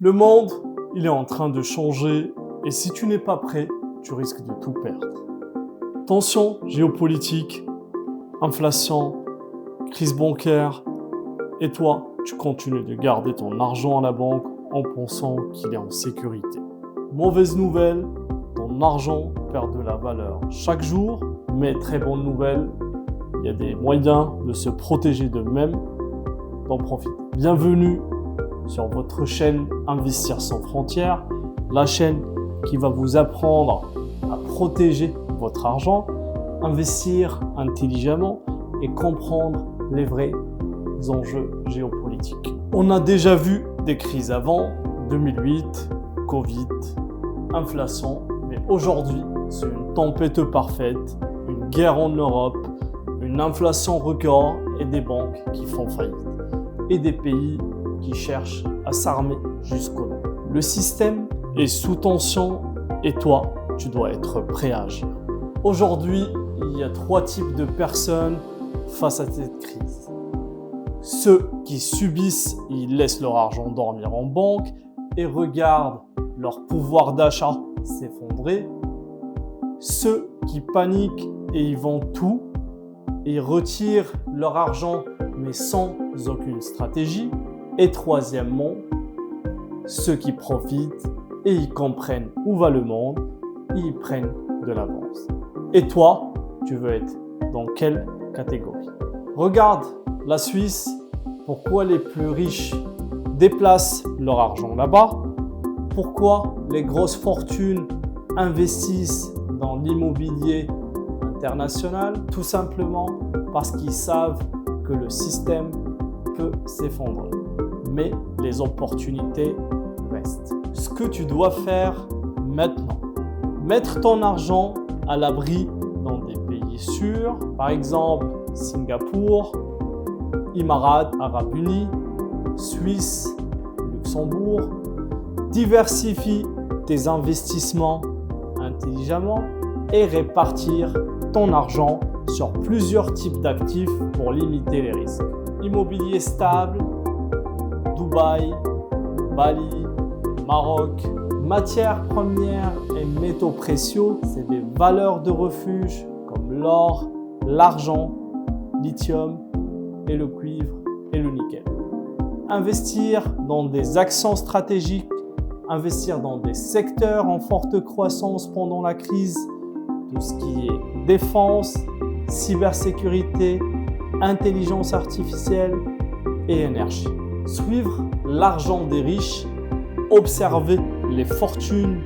Le monde, il est en train de changer et si tu n'es pas prêt, tu risques de tout perdre. Tension géopolitique, inflation, crise bancaire, et toi, tu continues de garder ton argent à la banque en pensant qu'il est en sécurité. Mauvaise nouvelle, ton argent perd de la valeur chaque jour, mais très bonne nouvelle, il y a des moyens de se protéger d'eux-mêmes, d'en profiter. Bienvenue sur votre chaîne Investir sans frontières, la chaîne qui va vous apprendre à protéger votre argent, investir intelligemment et comprendre les vrais enjeux géopolitiques. On a déjà vu des crises avant, 2008, Covid, inflation, mais aujourd'hui, c'est une tempête parfaite, une guerre en Europe, une inflation record et des banques qui font faillite et des pays qui cherchent à s'armer jusqu'au bout. Le système est sous tension et toi, tu dois être prêt à agir. Aujourd'hui, il y a 3 types de personnes face à cette crise. Ceux qui subissent, ils laissent leur argent dormir en banque et regardent leur pouvoir d'achat s'effondrer. Ceux qui paniquent et ils vendent tout et retirent leur argent mais sans aucune stratégie. Et troisièmement, ceux qui profitent et ils comprennent où va le monde et ils prennent de l'avance. Et toi, tu veux être dans quelle catégorie? Regarde la Suisse, pourquoi les plus riches déplacent leur argent là-bas? Pourquoi les grosses fortunes investissent dans l'immobilier international? Tout simplement parce qu'ils savent que le système peut s'effondrer. Mais les opportunités restent. Ce que tu dois faire maintenant, mettre ton argent à l'abri dans des pays sûrs, par exemple Singapour, Émirats Arabes Unis, Suisse, Luxembourg. Diversifie tes investissements intelligemment et répartir ton argent sur plusieurs types d'actifs pour limiter les risques. Immobilier stable, Dubaï, Bali, Maroc, matières premières et métaux précieux, c'est des valeurs de refuge comme l'or, l'argent, lithium et le cuivre et le nickel. Investir dans des actions stratégiques, investir dans des secteurs en forte croissance pendant la crise, tout ce qui est défense, cybersécurité, intelligence artificielle et énergie. Suivre l'argent des riches, observer les fortunes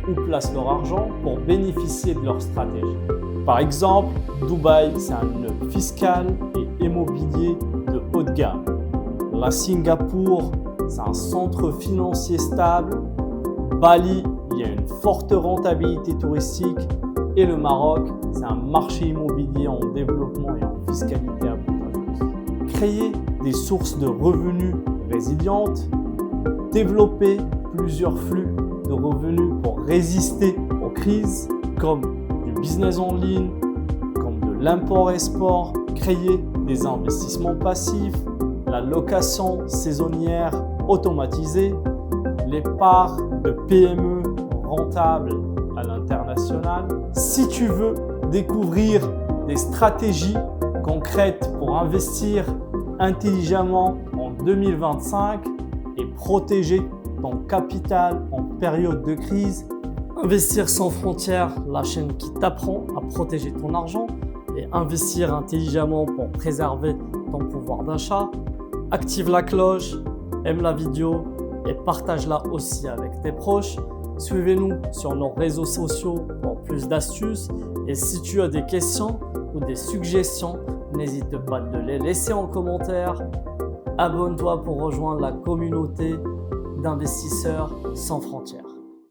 où placent leur argent pour bénéficier de leur stratégie. Par exemple, Dubaï, c'est un nœud fiscal et immobilier de haut de gamme. La Singapour, c'est un centre financier stable. Bali, il y a une forte rentabilité touristique. Et le Maroc, c'est un marché immobilier en développement et en fiscalité avantageuse. Créer des sources de revenus résilientes, développer plusieurs flux de revenus pour résister aux crises, comme du business en ligne, comme de l'import-export, créer des investissements passifs, la location saisonnière automatisée, les parts de PME rentables à l'international. Si tu veux découvrir des stratégies concrètes pour investir intelligemment en 2025 et protéger ton capital en période de crise, Investir sans frontières, la chaîne qui t'apprend à protéger ton argent et investir intelligemment pour préserver ton pouvoir d'achat. Active la cloche, aime la vidéo et partage-la aussi avec tes proches. Suivez-nous sur nos réseaux sociaux pour plus d'astuces et si tu as des questions ou des suggestions, n'hésite pas de les laisser en commentaire. Abonne-toi pour rejoindre la communauté d'investisseurs sans frontières.